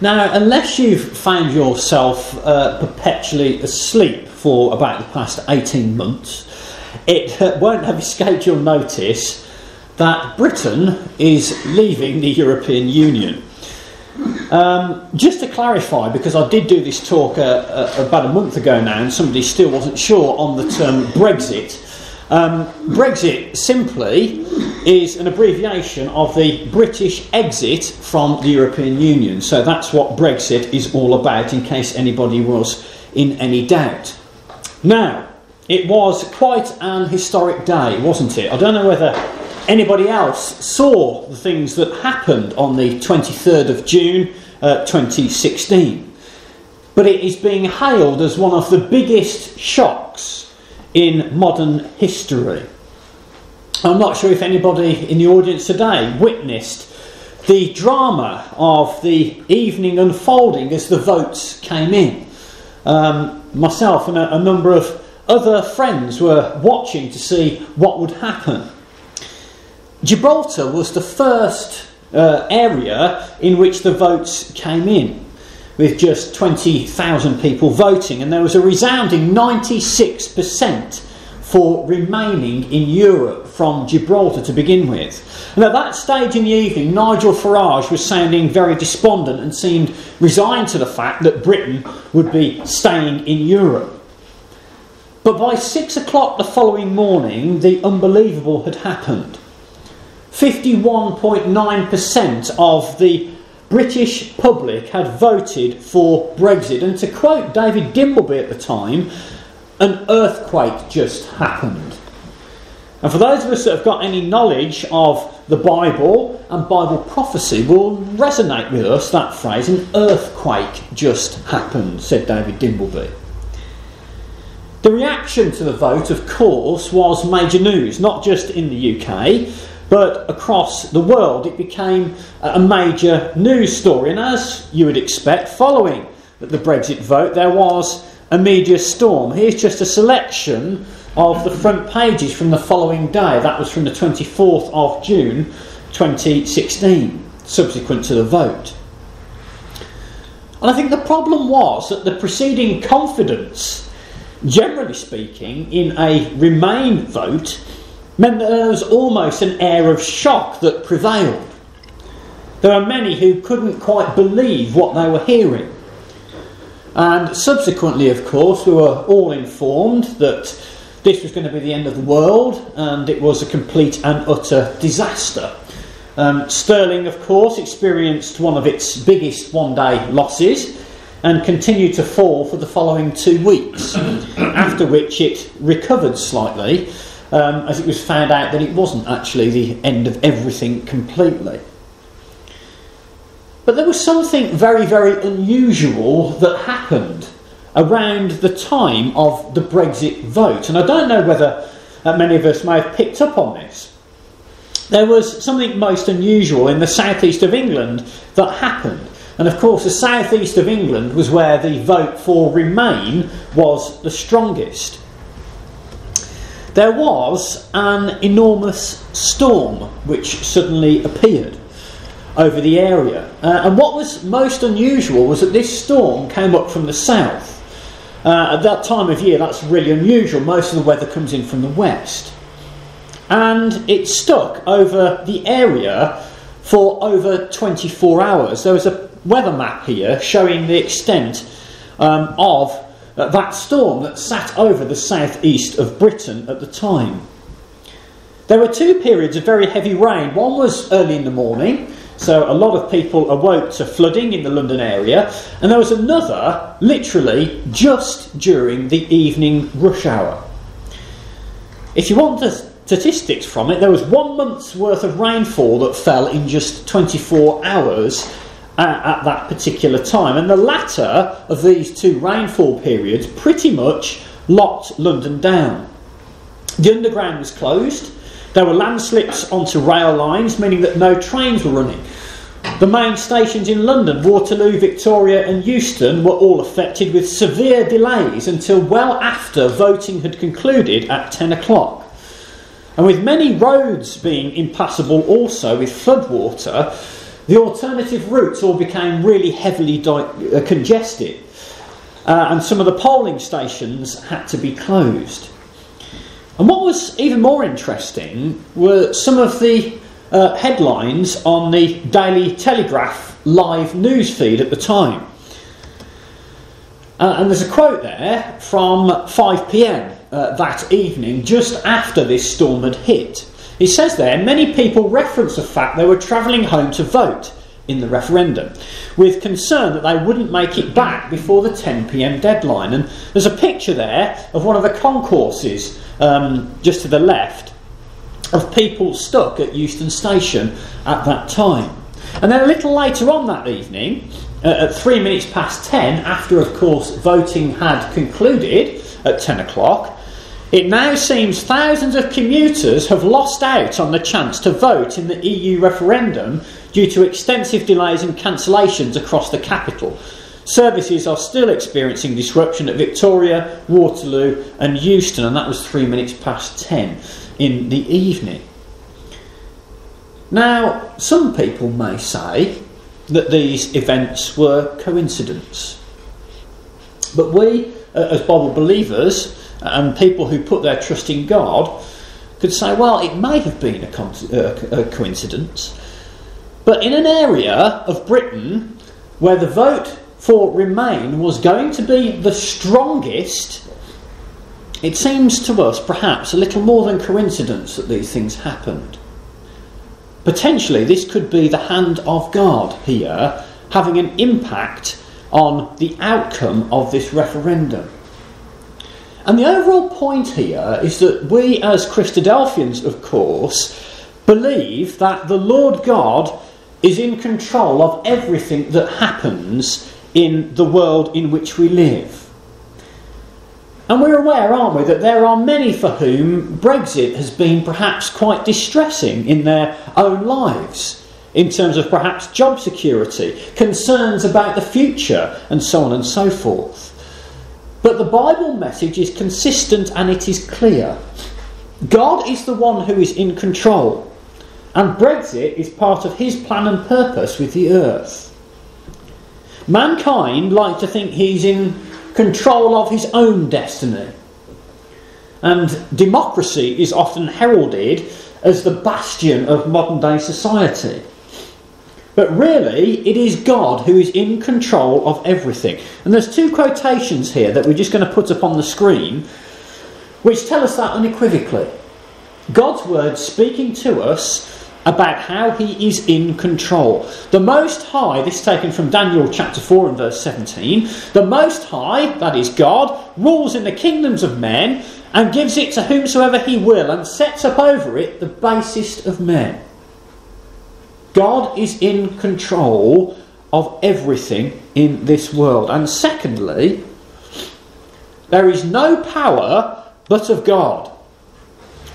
Now, unless you've found yourself perpetually asleep for about the past 18 months, it won't have escaped your notice that Britain is leaving the European Union. Just to clarify, because I did do this talk about a month ago now and somebody still wasn't sure on the term Brexit. Brexit simply is an abbreviation of the British exit from the European Union. So that's what Brexit is all about, in case anybody was in any doubt. Now, it was quite an historic day, wasn't it? I don't know whether anybody else saw the things that happened on the 23rd of June 2016. But it is being hailed as one of the biggest shocks in modern history. I'm not sure if anybody in the audience today witnessed the drama of the evening unfolding as the votes came in. Myself and a number of other friends were watching to see what would happen. Gibraltar was the first area in which the votes came in, with just 20,000 people voting, and there was a resounding 96% for remaining in Europe from Gibraltar to begin with. And at that stage in the evening, Nigel Farage was sounding very despondent and seemed resigned to the fact that Britain would be staying in Europe. But by 6 o'clock the following morning, the unbelievable had happened. 51.9% of the British public had voted for Brexit, and to quote David Dimbleby at the time, an earthquake just happened. And for those of us that have got any knowledge of the Bible and Bible prophecy, will resonate with us that phrase, an earthquake just happened, said David Dimbleby. The reaction to the vote, of course, was major news, not just in the UK, but across the world. It became a major news story, and as you would expect, following the Brexit vote, there was a media storm. Here's just a selection of the front pages from the following day. That was from the 24th of June 2016, subsequent to the vote. And I think the problem was that the preceding confidence, generally speaking, in a Remain vote meant that there was almost an air of shock that prevailed. There were many who couldn't quite believe what they were hearing. And subsequently, of course, we were all informed that this was going to be the end of the world and it was a complete and utter disaster. Sterling, of course, experienced one of its biggest one-day losses and continued to fall for the following 2 weeks, after which it recovered slightly, as it was found out that it wasn't actually the end of everything completely. But there was something very, very unusual that happened around the time of the Brexit vote. And I don't know whether many of us may have picked up on this. There was something most unusual in the southeast of England that happened. And of course, the southeast of England was where the vote for Remain was the strongest. There was an enormous storm which suddenly appeared over the area. And what was most unusual was that this storm came up from the south. At that time of year, that's really unusual. Most of the weather comes in from the west. And it stuck over the area for over 24 hours. There was a weather map here showing the extent of that storm that sat over the southeast of Britain at the time. There were two periods of very heavy rain. One was early in the morning, so a lot of people awoke to flooding in the London area, and there was another literally just during the evening rush hour. If you want the statistics from it, there was 1 month's worth of rainfall that fell in just 24 hours at that particular time, and the latter of these two rainfall periods pretty much locked London down. The underground was closed. There were landslips onto rail lines, meaning that no trains were running. The main stations in London, Waterloo, Victoria and Euston, were all affected with severe delays until well after voting had concluded at 10 o'clock. And with many roads being impassable also with floodwater, the alternative routes all became really heavily congested, and some of the polling stations had to be closed. And what was even more interesting were some of the headlines on the Daily Telegraph live news feed at the time. And there's a quote there from 5 p.m. That evening, just after this storm had hit. It says there, many people reference the fact they were travelling home to vote in the referendum, with concern that they wouldn't make it back before the 10 p.m. deadline. And there's a picture there of one of the concourses just to the left of people stuck at Euston Station at that time. And then a little later on that evening, at 3 minutes past 10, after of course voting had concluded at 10 o'clock, it now seems thousands of commuters have lost out on the chance to vote in the EU referendum due to extensive delays and cancellations across the capital. Services are still experiencing disruption at Victoria, Waterloo and Euston, and that was 3 minutes past 10 in the evening. Now, some people may say that these events were coincidence. But we, as Bible believers and people who put their trust in God, could say, well, it may have been a coincidence, but in an area of Britain where the vote for Remain was going to be the strongest, it seems to us perhaps a little more than coincidence that these things happened. Potentially this could be the hand of God here having an impact on the outcome of this referendum. And the overall point here is that we as Christadelphians, of course, believe that the Lord God is in control of everything that happens in the world in which we live. And we're aware, aren't we, that there are many for whom Brexit has been perhaps quite distressing in their own lives, in terms of perhaps job security, concerns about the future, and so on and so forth. But the Bible message is consistent and it is clear. God is the one who is in control, and Brexit is part of his plan and purpose with the earth. Mankind like to think he's in control of his own destiny, and democracy is often heralded as the bastion of modern day society. But really, it is God who is in control of everything. And there's two quotations here that we're just going to put up on the screen, which tell us that unequivocally. God's word speaking to us about how he is in control. The Most High, this is taken from Daniel chapter 4 and verse 17, the Most High, that is God, rules in the kingdoms of men and gives it to whomsoever he will and sets up over it the basest of men. God is in control of everything in this world. And secondly, there is no power but of God.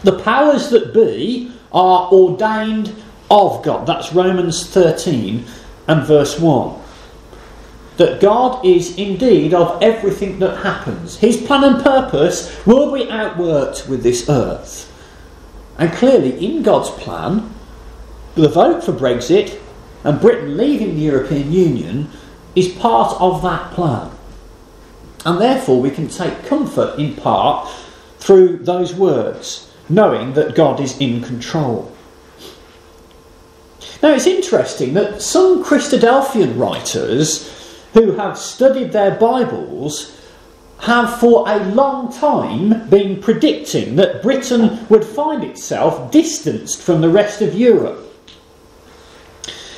The powers that be are ordained of God. That's Romans 13 and verse 1. That God is indeed of everything that happens. His plan and purpose will be outworked with this earth. And clearly in God's plan, the vote for Brexit and Britain leaving the European Union is part of that plan. And therefore we can take comfort in part through those words, knowing that God is in control. Now it's interesting that some Christadelphian writers who have studied their Bibles have for a long time been predicting that Britain would find itself distanced from the rest of Europe.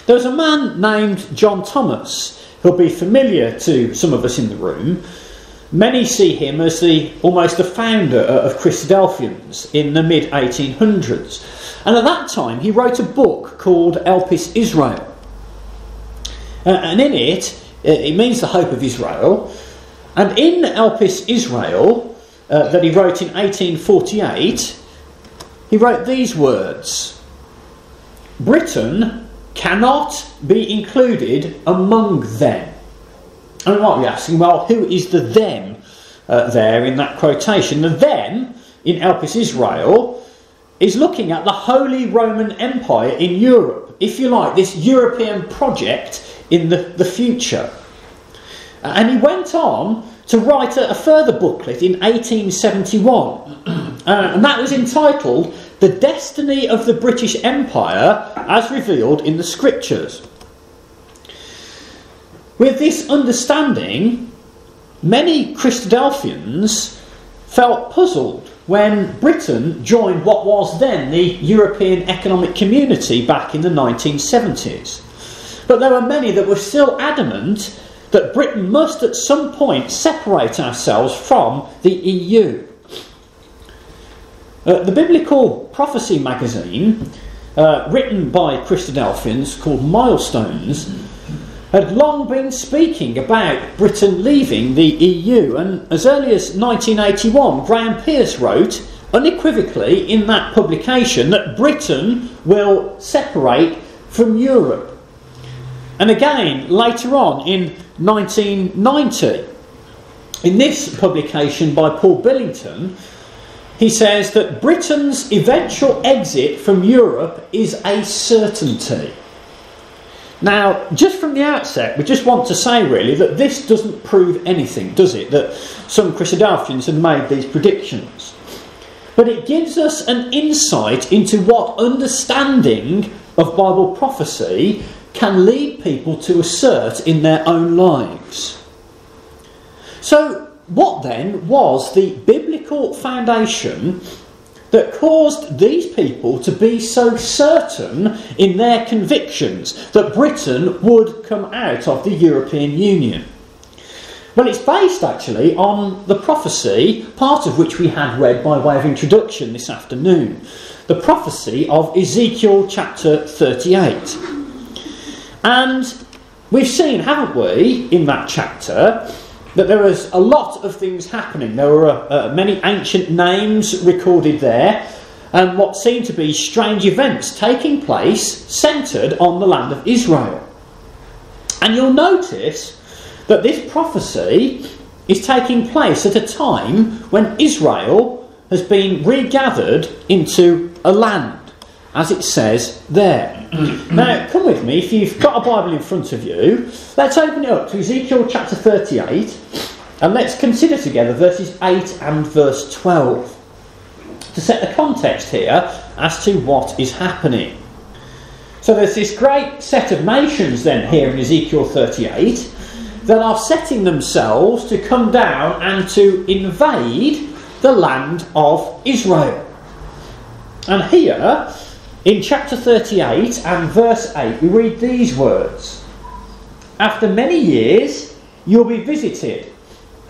There was a man named John Thomas, who'll be familiar to some of us in the room. Many see him as almost the founder of Christadelphians in the mid-1800s. And at that time he wrote a book called Elpis Israel. And in it, it means the hope of Israel. And in Elpis Israel, that he wrote in 1848, he wrote these words: Britain cannot be included among them. And what we're asking, well, who is the them there in that quotation? The them in Elpis Israel is looking at the Holy Roman Empire in Europe, if you like, this European project in the future. And he went on to write a further booklet in 1871, and that was entitled The Destiny of the British Empire as Revealed in the Scriptures. With this understanding, many Christadelphians felt puzzled when Britain joined what was then the European Economic Community back in the 1970s. But there were many that were still adamant that Britain must at some point separate ourselves from the EU. The Biblical Prophecy magazine, written by Christadelphians, called Milestones, had long been speaking about Britain leaving the EU, and as early as 1981, Graham Pearce wrote unequivocally in that publication that Britain will separate from Europe. And again, later on in 1990, in this publication by Paul Billington, he says that Britain's eventual exit from Europe is a certainty. Now, just from the outset, we just want to say really that this doesn't prove anything, does it? That some Christadelphians have made these predictions. But it gives us an insight into what understanding of Bible prophecy can lead people to assert in their own lives. So, what then was the biblical foundation that caused these people to be so certain in their convictions that Britain would come out of the European Union? Well, it's based actually on the prophecy, part of which we had read by way of introduction this afternoon, the prophecy of Ezekiel chapter 38. And we've seen, haven't we, in that chapter, that there was a lot of things happening. There were many ancient names recorded there, and what seemed to be strange events taking place centred on the land of Israel. And you'll notice that this prophecy is taking place at a time when Israel has been regathered into a land, as it says there. Now, come with me, if you've got a Bible in front of you, let's open it up to Ezekiel chapter 38, and let's consider together verses 8 and verse 12, to set the context here as to what is happening. So there's this great set of nations then here in Ezekiel 38 that are setting themselves to come down and to invade the land of Israel. And here, in chapter 38 and verse 8, we read these words: "After many years you will be visited.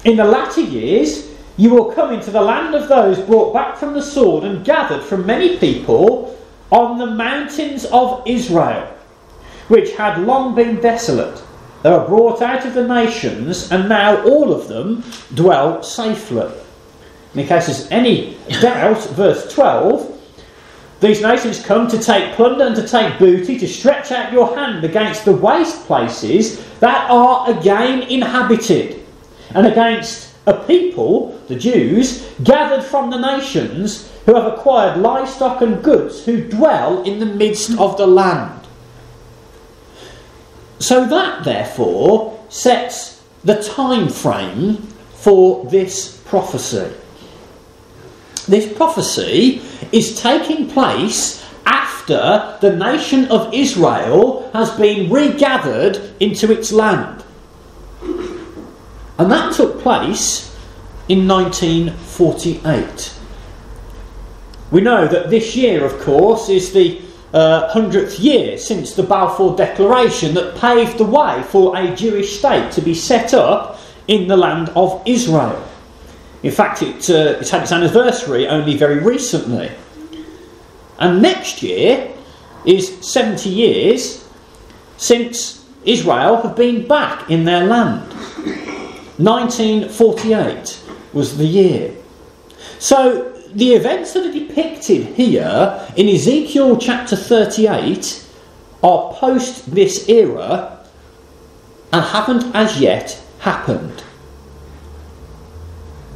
In the latter years you will come into the land of those brought back from the sword and gathered from many people on the mountains of Israel, which had long been desolate. They were brought out of the nations, and now all of them dwell safely." In case there's any doubt, verse 12, "These nations come to take plunder and to take booty, to stretch out your hand against the waste places that are again inhabited, and against a people, the Jews, gathered from the nations, who have acquired livestock and goods, who dwell in the midst of the land." So that, therefore, sets the time frame for this prophecy. This prophecy is taking place after the nation of Israel has been regathered into its land. And that took place in 1948. We know that this year, of course, is the 100th year since the Balfour Declaration that paved the way for a Jewish state to be set up in the land of Israel. In fact, it's had its anniversary only very recently. And next year is 70 years since Israel have been back in their land. 1948 was the year. So the events that are depicted here in Ezekiel chapter 38 are post this era and haven't as yet happened.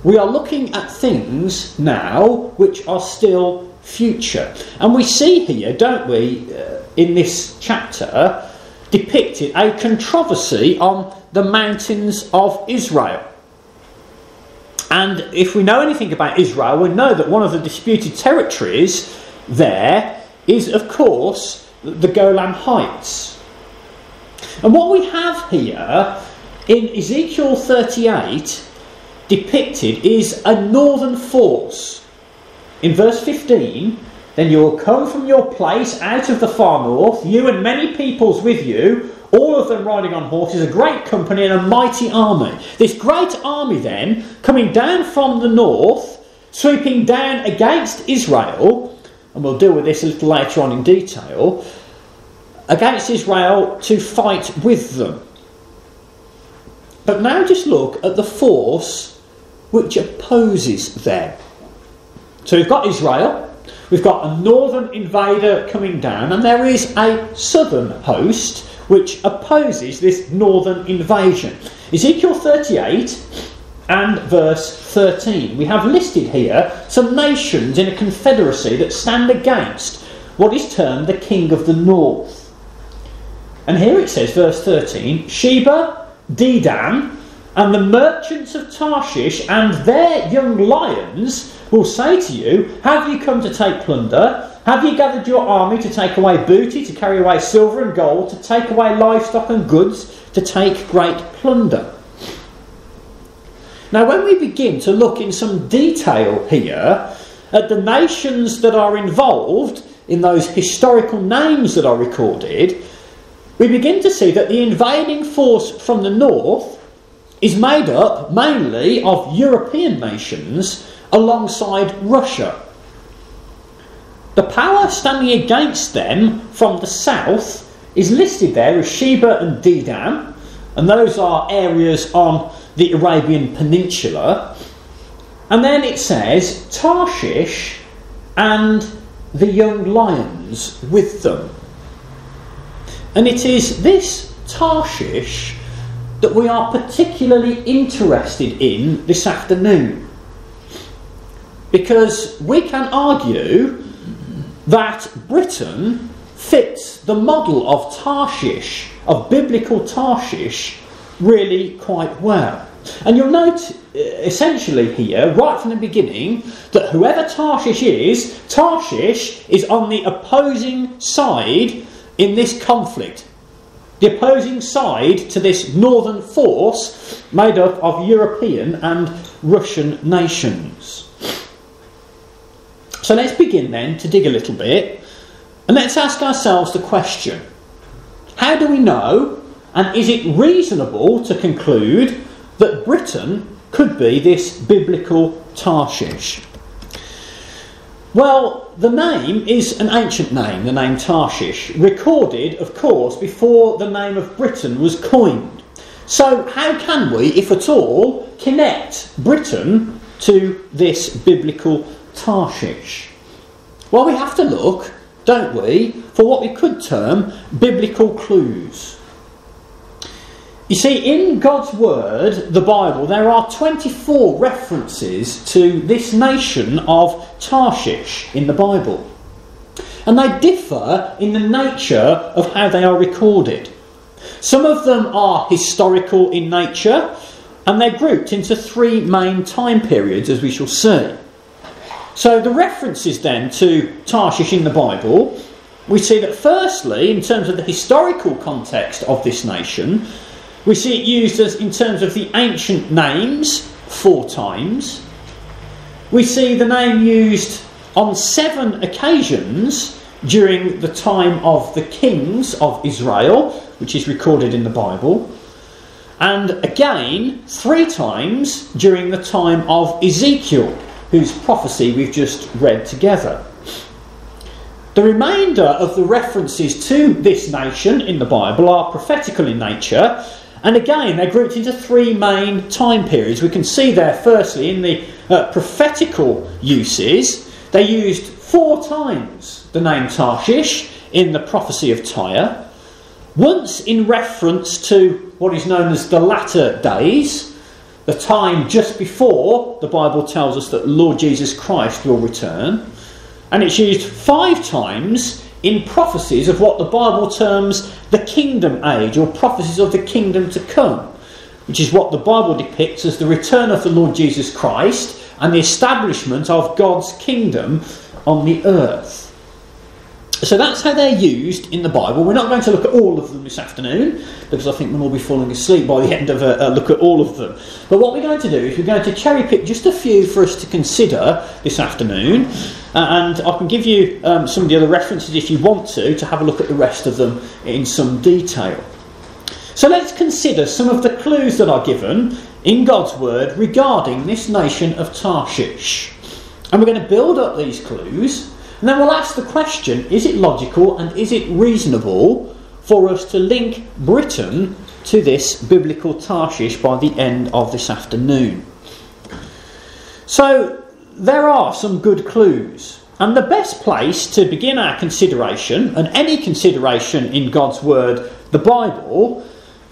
We are looking at things now which are still future. And we see here, don't we, in this chapter, depicted a controversy on the mountains of Israel. And if we know anything about Israel, we know that one of the disputed territories there is, of course, the Golan Heights. And what we have here in Ezekiel 38 depicted is a northern force. In verse 15, then you will come from your place out of the far north, you and many peoples with you, all of them riding on horses, a great company and a mighty army. This great army then, coming down from the north, sweeping down against Israel, and we'll deal with this a little later on in detail, against Israel to fight with them. But now just look at the force which opposes them. So we've got Israel, we've got a northern invader coming down, and there is a southern host which opposes this northern invasion. Ezekiel 38 and verse 13. We have listed here some nations in a confederacy that stand against what is termed the king of the north. And here it says, verse 13, Sheba, Dedan, and the merchants of Tarshish and their young lions will say to you, have you come to take plunder? Have you gathered your army to take away booty, to carry away silver and gold, to take away livestock and goods, to take great plunder? Now, when we begin to look in some detail here at the nations that are involved in those historical names that are recorded, we begin to see that the invading force from the north is made up mainly of European nations alongside Russia. The power standing against them from the south is listed there as Sheba and Dedan, and those are areas on the Arabian Peninsula. And then it says Tarshish and the young lions with them. And it is this Tarshish that we are particularly interested in this afternoon, because we can argue that Britain fits the model of Tarshish, of biblical Tarshish, really quite well. And you'll note essentially here, right from the beginning, that whoever Tarshish is on the opposing side in this conflict. The opposing side to this northern force made up of European and Russian nations. So let's begin then to dig a little bit, and let's ask ourselves the question, how do we know, and is it reasonable to conclude that Britain could be this biblical Tarshish? Well, the name is an ancient name, the name Tarshish, recorded, of course, before the name of Britain was coined. So how can we, if at all, connect Britain to this biblical Tarshish? Well, we have to look, don't we, for what we could term biblical clues. You see, in God's Word, the Bible, there are 24 references to this nation of Tarshish in the Bible. And they differ in the nature of how they are recorded. Some of them are historical in nature, and they're grouped into three main time periods, as we shall see. So the references then to Tarshish in the Bible, we see that firstly, in terms of the historical context of this nation, we see it used as in terms of the ancient names 4 times. We see the name used on 7 occasions during the time of the kings of Israel, which is recorded in the Bible. And again, 3 times during the time of Ezekiel, whose prophecy we've just read together. The remainder of the references to this nation in the Bible are prophetical in nature, and again they're grouped into 3 main time periods. We can see there firstly in the prophetical uses, they used 4 times the name Tarshish in the prophecy of Tyre, once in reference to what is known as the latter days, the time just before the Bible tells us that Lord Jesus Christ will return, And it's used 5 times in prophecies of what the Bible terms the kingdom age, or prophecies of the kingdom to come, which is what the Bible depicts as the return of the Lord Jesus Christ and the establishment of God's kingdom on the earth. So that's how they're used in the Bible. We're not going to look at all of them this afternoon, because I think we'll all be falling asleep by the end of a look at all of them. But what we're going to do is we're going to cherry pick just a few for us to consider this afternoon, and I can give you some of the other references if you want to have a look at the rest of them in some detail. So let's consider some of the clues that are given in God's word regarding this nation of Tarshish. And we're going to build up these clues, and then we'll ask the question, is it logical and is it reasonable for us to link Britain to this biblical Tarshish by the end of this afternoon? So there are some good clues, and the best place to begin our consideration, and any consideration in God's word, the Bible,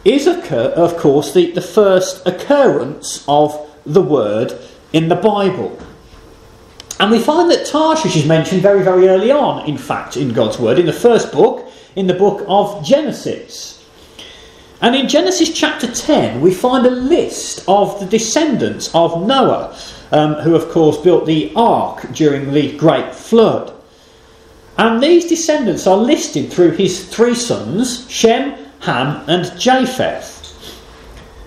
is of course the first occurrence of the word in the Bible. And we find that Tarshish is mentioned very, very early on, in fact, in God's word, in the first book, in the book of Genesis. And in Genesis chapter 10, we find a list of the descendants of Noah, who, of course, built the ark during the Great Flood. And these descendants are listed through his 3 sons, Shem, Ham, and Japheth.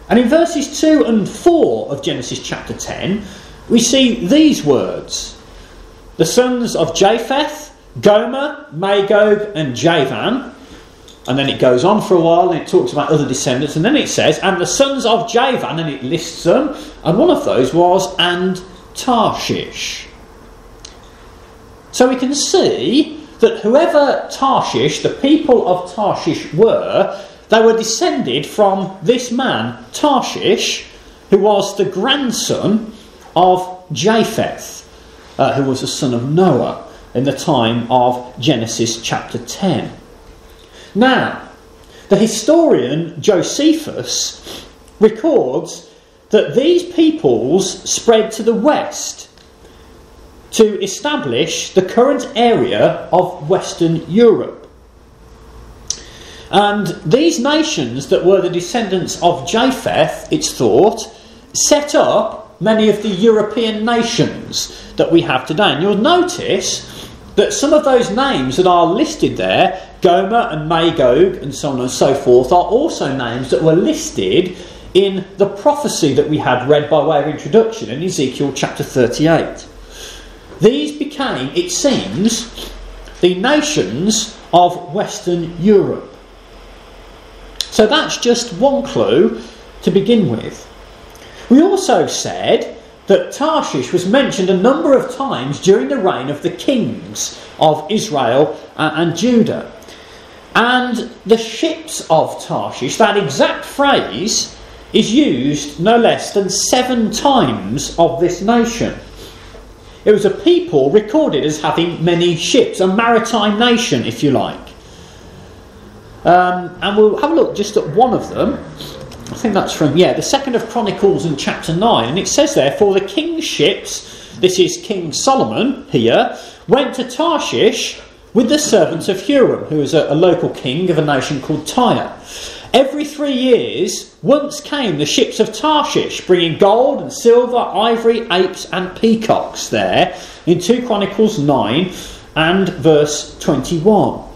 And in verses 2 and 4 of Genesis chapter 10, we see these words: the sons of Japheth, Gomer, Magog, and Javan. And then it goes on for a while and it talks about other descendants, and then it says, and the sons of Javan, and it lists them, and one of those was and Tarshish. So we can see that whoever Tarshish, the people of Tarshish were, they were descended from this man, Tarshish, who was the grandson of Japheth, who was the son of Noah in the time of Genesis chapter 10. Now, the historian Josephus records that these peoples spread to the west to establish the current area of Western Europe. And these nations that were the descendants of Japheth, it's thought, set up many of the European nations that we have today. And you'll notice that some of those names that are listed there, Gomer and Magog and so on and so forth, are also names that were listed in the prophecy that we had read by way of introduction in Ezekiel chapter 38. These became, it seems, the nations of Western Europe. So that's just one clue to begin with. We also said that Tarshish was mentioned a number of times during the reign of the kings of Israel and Judah. And the ships of Tarshish, that exact phrase, is used no less than 7 times of this nation. It was a people recorded as having many ships, a maritime nation, if you like. And we'll have a look just at one of them. I think that's from, the 2nd of Chronicles in chapter 9. And it says there, for the king's ships, this is King Solomon here, went to Tarshish with the servants of Huram, who was a local king of a nation called Tyre. Every 3 years, once came the ships of Tarshish, bringing gold and silver, ivory, apes and peacocks there, in 2 Chronicles 9 and verse 21.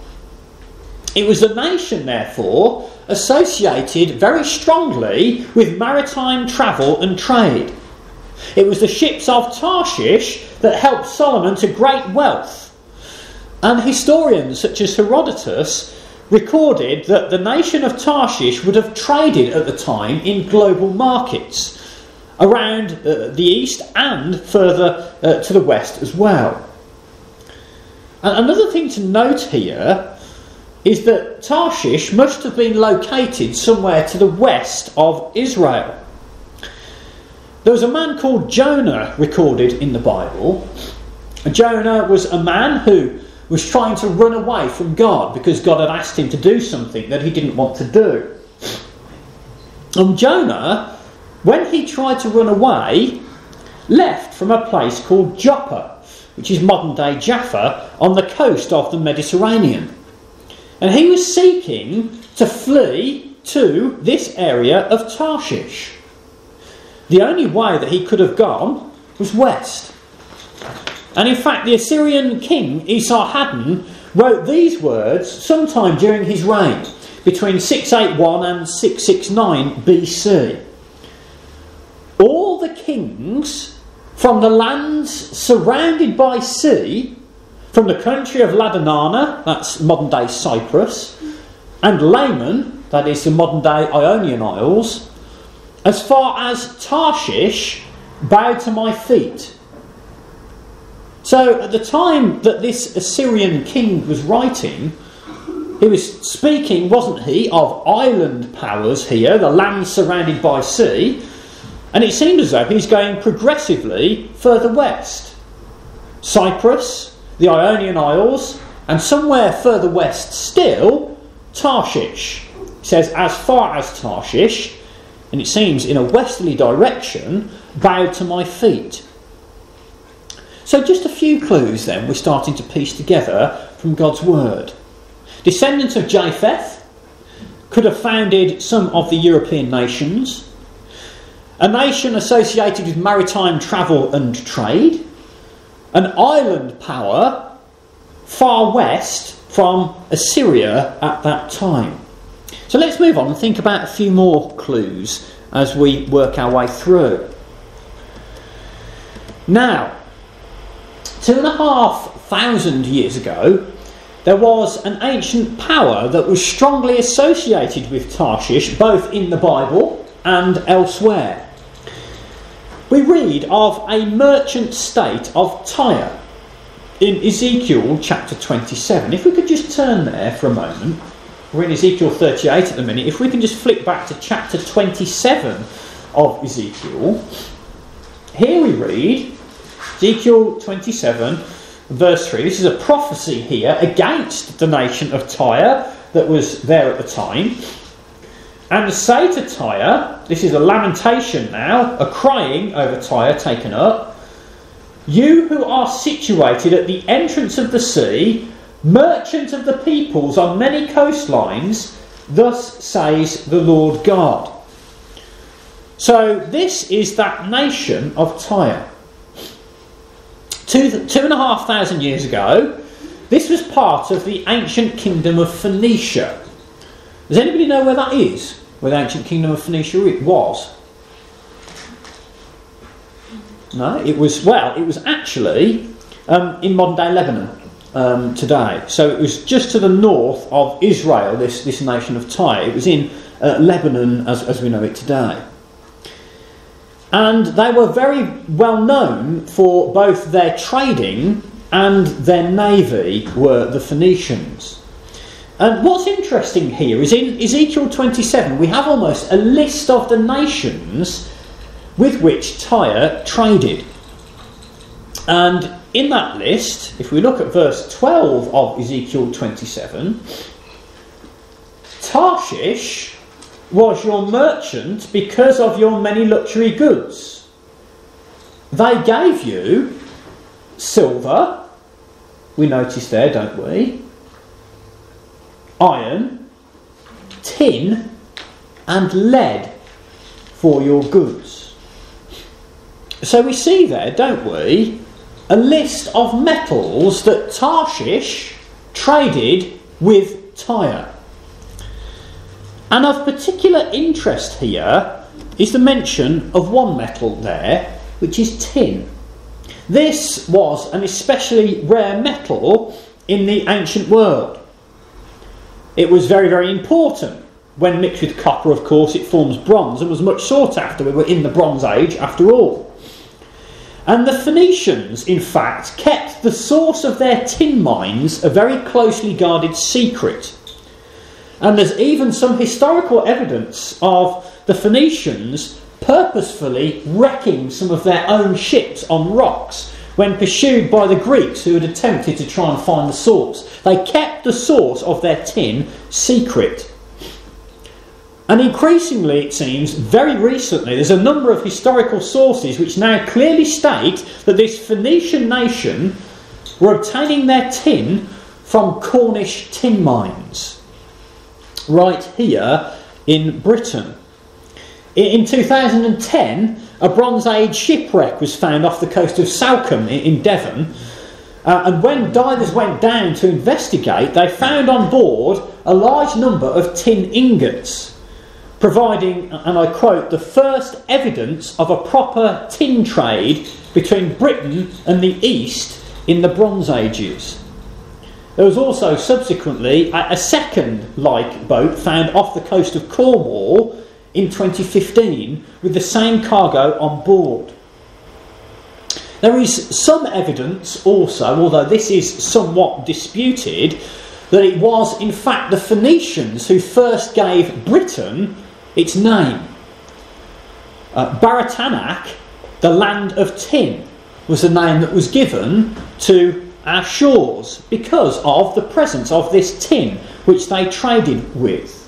It was a nation, therefore, associated very strongly with maritime travel and trade. It was the ships of Tarshish that helped Solomon to great wealth. And historians such as Herodotus recorded that the nation of Tarshish would have traded at the time in global markets around the east and further to the west as well. And another thing to note here is that Tarshish must have been located somewhere to the west of Israel. There was a man called Jonah recorded in the Bible. Jonah was a man who was trying to run away from God because God had asked him to do something that he didn't want to do. And Jonah, when he tried to run away, left from a place called Joppa. which is modern-day Jaffa, on the coast of the Mediterranean. And he was seeking to flee to this area of Tarshish. The only way that he could have gone was west. And in fact, the Assyrian king Esarhaddon wrote these words sometime during his reign, between 681 and 669 BC. All the kings from the lands surrounded by sea, from the country of Ladanana, that's modern-day Cyprus, and Laman, that is the modern-day Ionian Isles, as far as Tarshish, bowed to my feet. So at the time that this Assyrian king was writing, he was speaking, wasn't he, of island powers here, the land surrounded by sea, and it seemed as though he's going progressively further west. Cyprus, the Ionian Isles, and somewhere further west still, Tarshish. It says, as far as Tarshish, and it seems in a westerly direction, bowed to my feet. So just a few clues then we're starting to piece together from God's word. Descendants of Japheth could have founded some of the European nations. A nation associated with maritime travel and trade. An island power far west from Assyria at that time. So let's move on and think about a few more clues as we work our way through. Now, 2,500 years ago, there was an ancient power that was strongly associated with Tarshish, both in the Bible and elsewhere. We read of a merchant state of Tyre in Ezekiel chapter 27. If we could just turn there for a moment. We're in Ezekiel 38 at the minute. If we can just flick back to chapter 27 of Ezekiel. Here we read Ezekiel 27 verse 3. This is a prophecy here against the nation of Tyre that was there at the time. And say to Tyre, this is a lamentation now, a crying over Tyre taken up. You who are situated at the entrance of the sea, merchant of the peoples on many coastlines, thus says the Lord God. So this is that nation of Tyre. 2,500 years ago, this was part of the ancient kingdom of Phoenicia. Does anybody know where that is? Where the ancient kingdom of Phoenicia was? No, it was actually in modern day Lebanon today. So it was just to the north of Israel, this nation of Tyre. It was in Lebanon as we know it today. And they were very well known for both their trading and their navy, were the Phoenicians. And what's interesting here is in Ezekiel 27 we have almost a list of the nations with which Tyre traded. And in that list, if we look at verse 12 of Ezekiel 27, Tarshish was your merchant because of your many luxury goods. They gave you silver, we notice there, don't we? Iron, tin, and lead for your goods. So we see there, don't we, a list of metals that Tarshish traded with Tyre. And of particular interest here is the mention of one metal there, which is tin. This was an especially rare metal in the ancient world. It was very, very important. When mixed with copper, of course, it forms bronze and was much sought after. We were in the Bronze Age, after all. And the Phoenicians, in fact, kept the source of their tin mines a very closely guarded secret. And there's even some historical evidence of the Phoenicians purposefully wrecking some of their own ships on rocks when pursued by the Greeks who had attempted to try and find the source. They kept the source of their tin secret. And increasingly, it seems, very recently, there's a number of historical sources which now clearly state that this Phoenician nation were obtaining their tin from Cornish tin mines, right here in Britain. In 2010, a Bronze Age shipwreck was found off the coast of Salcombe in Devon, and when divers went down to investigate, they found on board a large number of tin ingots, providing, and I quote, the first evidence of a proper tin trade between Britain and the East in the Bronze Ages. There was also subsequently a second like boat found off the coast of Cornwall in 2015 with the same cargo on board. There is some evidence also, although this is somewhat disputed, that it was in fact the Phoenicians who first gave Britain its name. Baratanak, the land of tin, was the name that was given to our shores because of the presence of this tin which they traded with.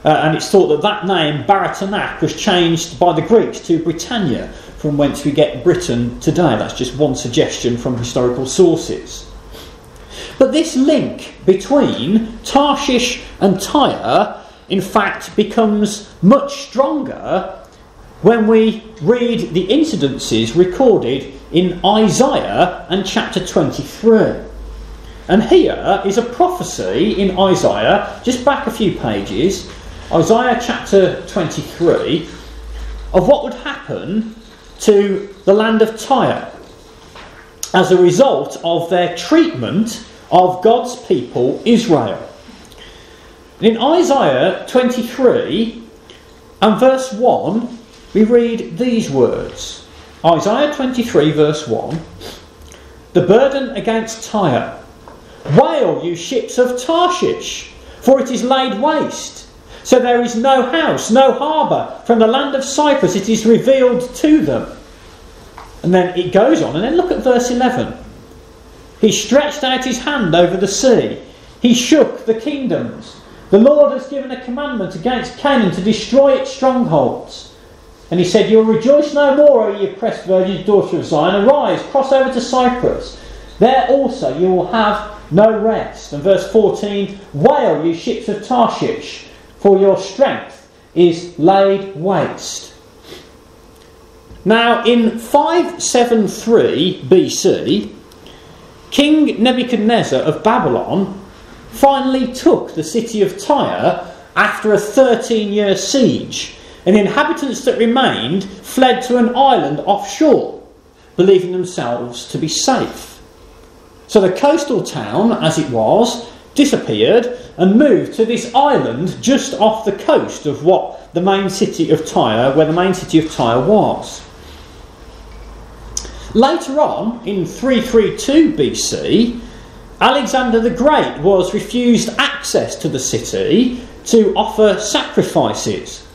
And it's thought that that name, Baratanak, was changed by the Greeks to Britannia, from whence we get Britain today. That's just one suggestion from historical sources. But this link between Tarshish and Tyre, in fact, becomes much stronger when we read the incidences recorded in Isaiah and chapter 23. And here is a prophecy in Isaiah, just back a few pages, Isaiah chapter 23, of what would happen to the land of Tyre as a result of their treatment of God's people Israel. In Isaiah 23 and verse 1, we read these words. Isaiah 23 verse 1. The burden against Tyre. Wail, you ships of Tarshish, for it is laid waste. So there is no house, no harbour. From the land of Cyprus it is revealed to them. And then it goes on, and then look at verse 11. He stretched out his hand over the sea. He shook the kingdoms. The Lord has given a commandment against Canaan to destroy its strongholds. And he said, you will rejoice no more, O ye oppressed virgins, daughter of Zion. Arise, cross over to Cyprus. There also you will have no rest. And verse 14, wail, you ships of Tarshish, for your strength is laid waste. Now, in 573 BC, King Nebuchadnezzar of Babylon finally took the city of Tyre after a 13-year siege, and the inhabitants that remained fled to an island offshore, believing themselves to be safe. So the coastal town, as it was, disappeared and moved to this island just off the coast of what the main city of Tyre, where the main city of Tyre was. Later on, in 332 BC, Alexander the Great was refused access to the city to offer sacrifices.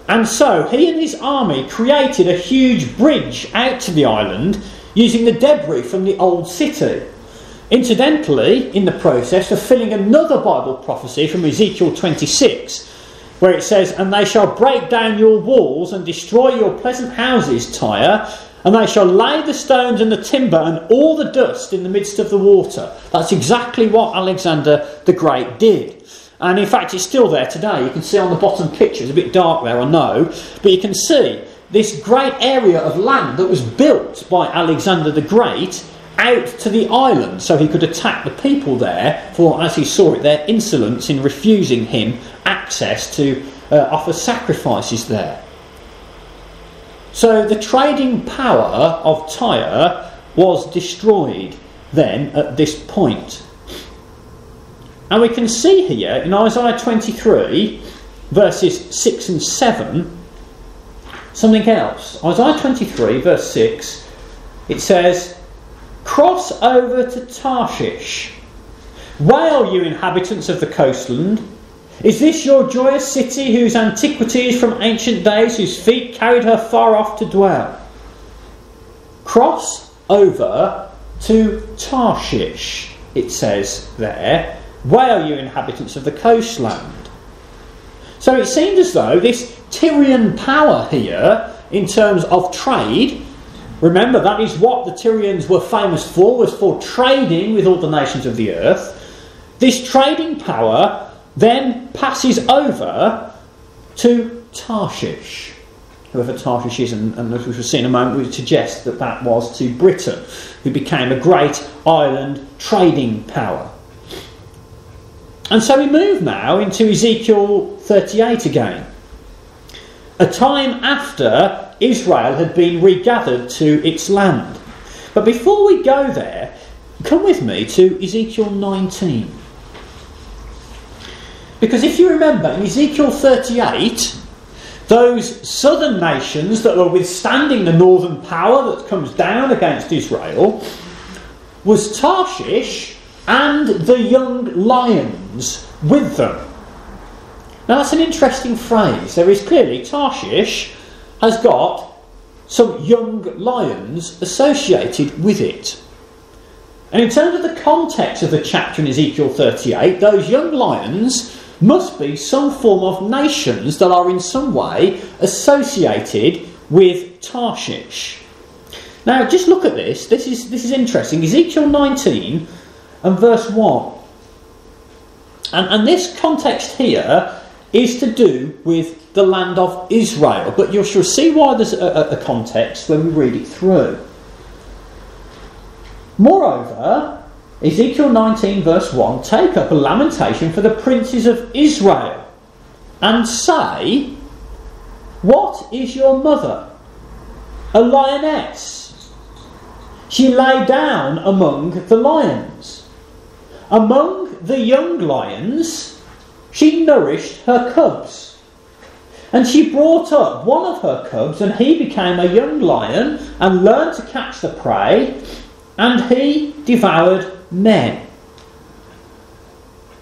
And so he and his army created a huge bridge out to the island using the debris from the old city. Incidentally, in the process, fulfilling another Bible prophecy from Ezekiel 26, where it says, and they shall break down your walls and destroy your pleasant houses, Tyre, and they shall lay the stones and the timber and all the dust in the midst of the water. That's exactly what Alexander the Great did. And in fact, it's still there today. You can see on the bottom picture, it's a bit dark there, I know, but you can see this great area of land that was built by Alexander the Great out to the island so he could attack the people there for, as he saw it, their insolence in refusing him access to offer sacrifices there. So the trading power of Tyre was destroyed then at this point. And we can see here in Isaiah 23 verses 6 and 7 something else. Isaiah 23 verse 6, it says, cross over to Tarshish. Wail, you inhabitants of the coastland. Is this your joyous city, whose antiquities from ancient days, whose feet carried her far off to dwell? Cross over to Tarshish, it says there. Wail, you inhabitants of the coastland. So So it seemed as though this Tyrian power here, in terms of trade, remember that is what the Tyrians were famous for, was for trading with all the nations of the earth. This trading power then passes over to Tarshish. Whoever Tarshish is, and as we will see in a moment, we would suggest that that was to Britain, who became a great island trading power. And so we move now into Ezekiel 38 again, a time after Israel had been regathered to its land. But before we go there, come with me to Ezekiel 19. Because if you remember, in Ezekiel 38, those southern nations that were withstanding the northern power that comes down against Israel was Tarshish and the young lions with them. Now that's an interesting phrase. There is clearly Tarshish has got some young lions associated with it. And in terms of the context of the chapter in Ezekiel 38, those young lions must be some form of nations that are in some way associated with Tarshish. Now just look at this. This is interesting. Ezekiel 19 and verse 1. And this context here is to do with the land of Israel. But you shall see why there's a context when we read it through. Moreover, Ezekiel 19 verse 1, take up a lamentation for the princes of Israel, and say, what is your mother? A lioness. She lay down among the lions. Among the young lions, she nourished her cubs. And she brought up one of her cubs, and he became a young lion, and learned to catch the prey, and he devoured men.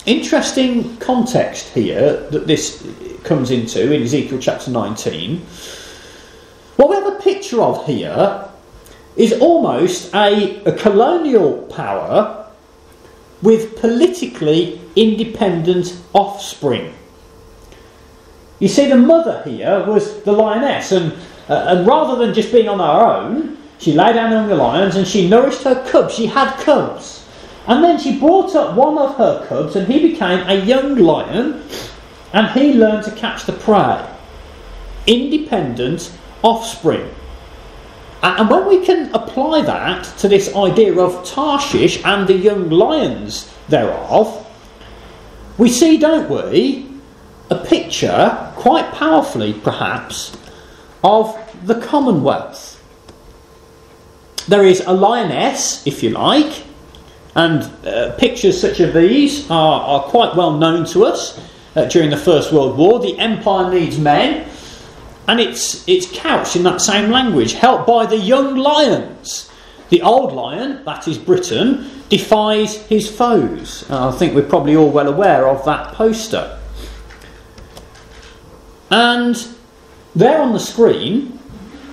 Interesting context here that this comes into in Ezekiel chapter 19. What we have a picture of here is almost a colonial power with politically independent offspring. You see, the mother here was the lioness, and rather than just being on her own, she lay down among the lions and she nourished her cubs. She had cubs. And then she brought up one of her cubs, and he became a young lion, and he learned to catch the prey. Independent offspring. And when we can apply that to this idea of Tarshish and the young lions thereof, we see, don't we, a picture, quite powerfully perhaps, of the Commonwealth. There is a lioness, if you like, and pictures such as these are quite well known to us during the First World War. The empire needs men, and it's couched in that same language, helped by the young lions. The old lion, that is Britain, defies his foes. I think we're probably all well aware of that poster. And there on the screen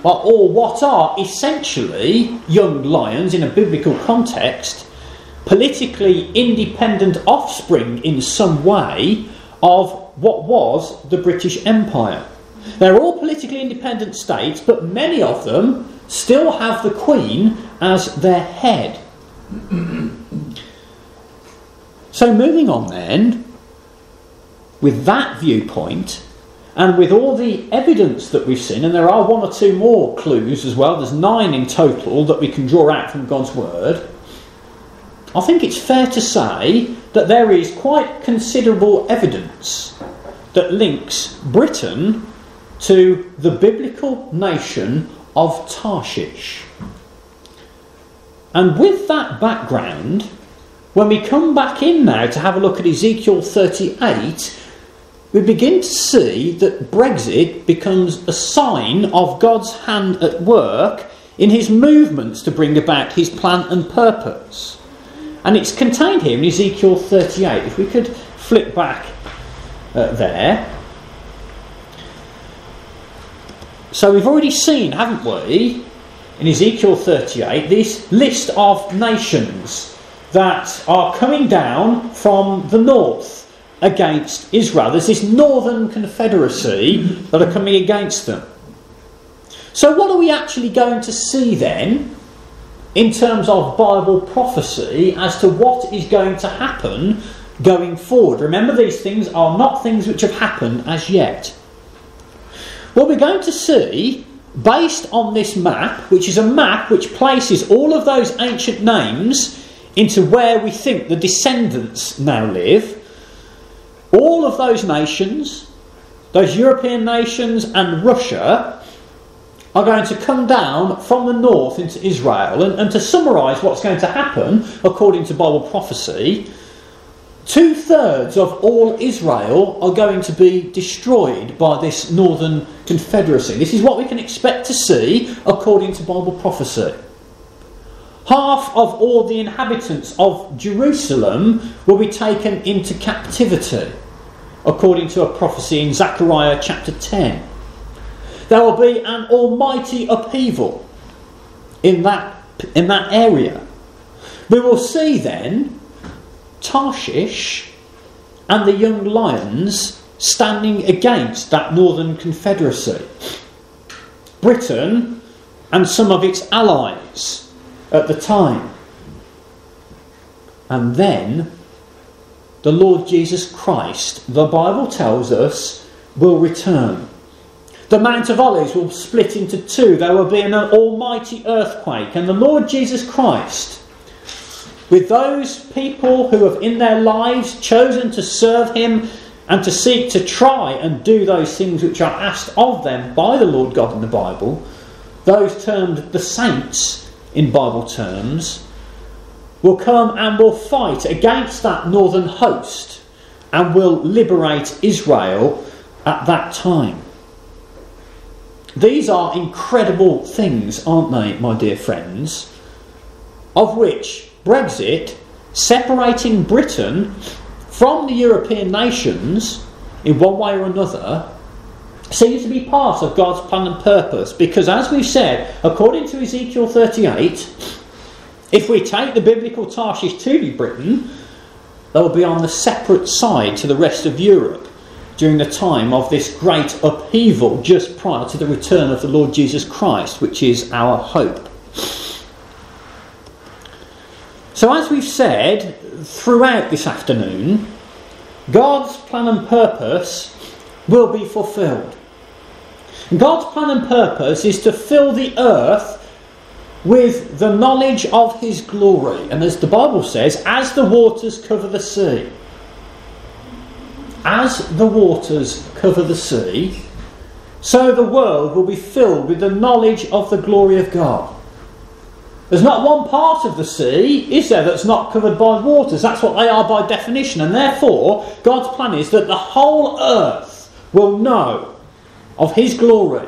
are all what are essentially young lions in a biblical context, politically independent offspring in some way of what was the British Empire. They're all politically independent states, but many of them still have the Queen as their head. So moving on then, with that viewpoint, and with all the evidence that we've seen, and there are one or two more clues as well, there's 9 in total that we can draw out from God's Word, I think it's fair to say that there is quite considerable evidence that links Britain to the biblical nation of Tarshish. And with that background, when we come back in now to have a look at Ezekiel 38, we begin to see that Brexit becomes a sign of God's hand at work in his movements to bring about his plan and purpose. And it's contained here in Ezekiel 38. If we could flip back there. So we've already seen, haven't we, in Ezekiel 38, this list of nations that are coming down from the north against Israel. There's this northern confederacy that are coming against them. So what are we actually going to see then in terms of Bible prophecy as to what is going to happen going forward? Remember, these things are not things which have happened as yet. What we're going to see, based on this map, which is a map which places all of those ancient names into where we think the descendants now live, all of those nations, those European nations and Russia, are going to come down from the north into Israel. And to summarise what's going to happen, according to Bible prophecy, 2/3 of all Israel are going to be destroyed by this northern confederacy. This is what we can expect to see according to Bible prophecy. Half of all the inhabitants of Jerusalem will be taken into captivity, according to a prophecy in Zechariah chapter 10. There will be an almighty upheaval in that area. We will see then Tarshish and the young lions standing against that northern confederacy. Britain and some of its allies at the time. And then the Lord Jesus Christ, the Bible tells us, will return. The Mount of Olives will split into two. There will be an almighty earthquake. And the Lord Jesus Christ, with those people who have in their lives chosen to serve him and to seek to try and do those things which are asked of them by the Lord God in the Bible, those termed the saints in Bible terms, will come and will fight against that northern host and will liberate Israel at that time. These are incredible things, aren't they, my dear friends? Of which Brexit, separating Britain from the European nations in one way or another, seems to be part of God's plan and purpose. Because as we've said, according to Ezekiel 38, if we take the biblical Tarshish to be Britain, they will be on the separate side to the rest of Europe during the time of this great upheaval just prior to the return of the Lord Jesus Christ, which is our hope. So as we've said throughout this afternoon, God's plan and purpose will be fulfilled. God's plan and purpose is to fill the earth with the knowledge of his glory. And as the Bible says, as the waters cover the sea. As the waters cover the sea, so the world will be filled with the knowledge of the glory of God. There's not one part of the sea, is there, that's not covered by waters. That's what they are by definition. And therefore, God's plan is that the whole earth will know of his glory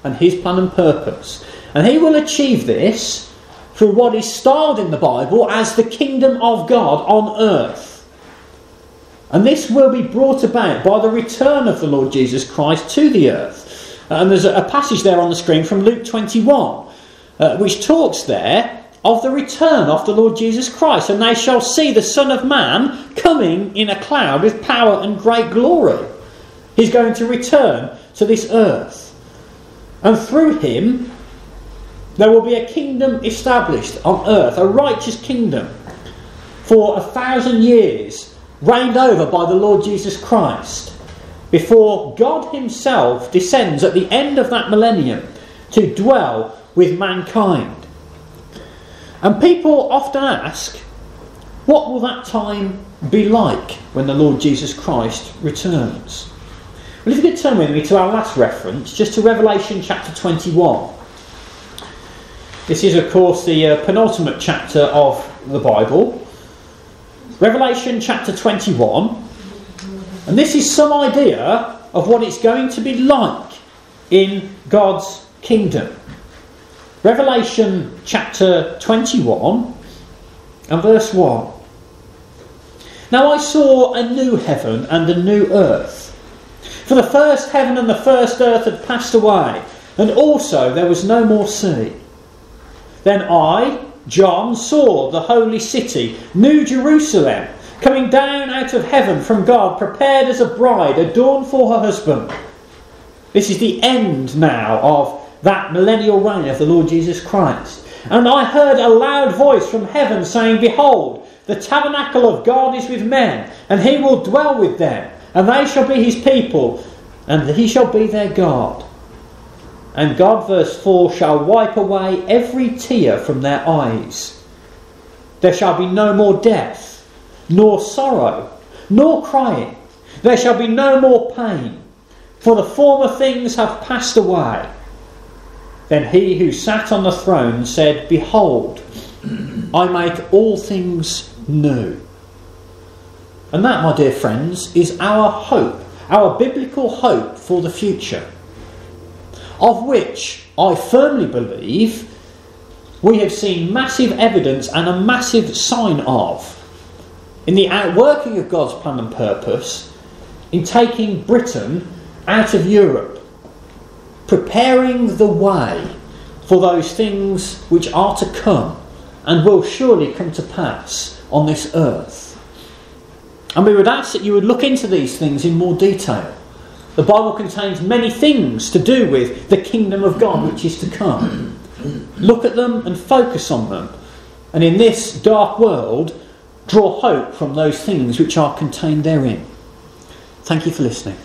and his plan and purpose. And he will achieve this through what is styled in the Bible as the kingdom of God on earth. And this will be brought about by the return of the Lord Jesus Christ to the earth. And there's a passage there on the screen from Luke 21, which talks there of the return of the Lord Jesus Christ. And they shall see the Son of Man coming in a cloud with power and great glory. He's going to return to this earth. And through him, there will be a kingdom established on earth, a righteous kingdom for 1,000 years, reigned over by the Lord Jesus Christ, before God himself descends at the end of that millennium to dwell with mankind. And people often ask, what will that time be like when the Lord Jesus Christ returns? Well, if you could turn with me to our last reference, just to Revelation chapter 21. This is, of course, the penultimate chapter of the Bible. Revelation chapter 21. And this is some idea of what it's going to be like in God's kingdom. Revelation chapter 21 and verse 1. Now I saw a new heaven and a new earth. For the first heaven and the first earth had passed away, and also there was no more sea. Then I, John, saw the holy city, New Jerusalem, coming down out of heaven from God, prepared as a bride, adorned for her husband. This is the end now of that millennial reign of the Lord Jesus Christ. And I heard a loud voice from heaven saying, Behold, the tabernacle of God is with men, and he will dwell with them, and they shall be his people, and he shall be their God. And God, verse 4, shall wipe away every tear from their eyes. There shall be no more death, nor sorrow, nor crying. There shall be no more pain, for the former things have passed away. Then he who sat on the throne said, Behold, I make all things new. And that, my dear friends, is our hope, our biblical hope for the future, of which I firmly believe we have seen massive evidence and a massive sign of in the outworking of God's plan and purpose in taking Britain out of Europe, preparing the way for those things which are to come and will surely come to pass on this earth. And we would ask that you would look into these things in more detail. The Bible contains many things to do with the kingdom of God which is to come. Look at them and focus on them. And in this dark world, draw hope from those things which are contained therein. Thank you for listening.